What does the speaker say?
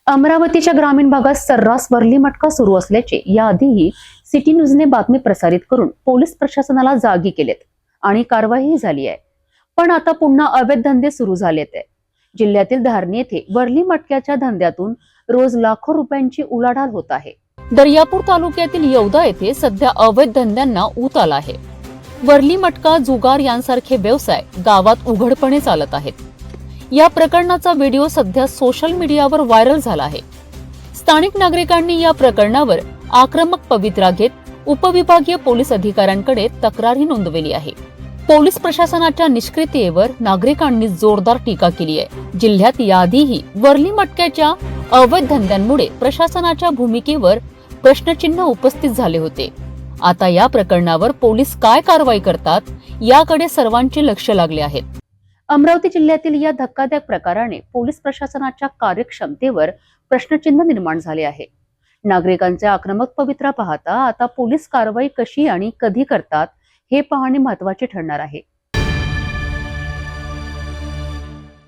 अमरावतीच्या ग्रामीण भागात सर्रास वर्ली मटका सुरू असल्याचे याआधीही सिटी न्यूजने बातमी प्रसारित करून पोलीस प्रशासनाला जागी केलेत आणि कारवाईही झाली आहे. पण आता पुन्हा अवैध धंदे सुरू झालेत. जिल्ह्यातील धारणी येथे वर्ली मटक्याच्या धंद्यातून रोज लाखो रुपयांची उलाढाल होत आहे. दर्यापूर तालुक्यातील येवदा येथे सध्या अवैध धंद्यांना ऊत आला आहे. वर्ली मटका, जुगार यांसारखे व्यवसाय गावात उघडपणे चालत आहेत. या प्रकरणाचा व्हिडिओ सध्या सोशल मीडियावर व्हायरल झाला आहे. स्थानिक नागरिकांनी या प्रकरणावर आक्रमक पवित्रा घेत उपविभागीय पोलीस अधिकाऱ्यांकडे तक्रारही नोंदवली आहे. पोलीस प्रशासनाच्या निष्क्रियतेवर नागरिकांनी जोरदार टीका केली आहे. जिल्ह्यात याआधीही वर्ली मटक्याच्या अवैध धंद्यांमुळे प्रशासनाच्या भूमिकेवर प्रश्नचिन्ह उपस्थित झाले होते. आता या प्रकरणावर पोलीस काय कारवाई करतात याकडे सर्वांचे लक्ष लागले आहे. अमरावती जिल्ह्यातील या धक्कादायक प्रकाराने पोलीस प्रशासनाच्या कार्यक्षमतेवर प्रश्नचिन्ह निर्माण झाले आहे. नागरिकांचे आक्रमक पवित्रा पाहता आता पोलीस कारवाई कशी आणि कधी करतात हे पाहणे महत्त्वाचे ठरणार आहे.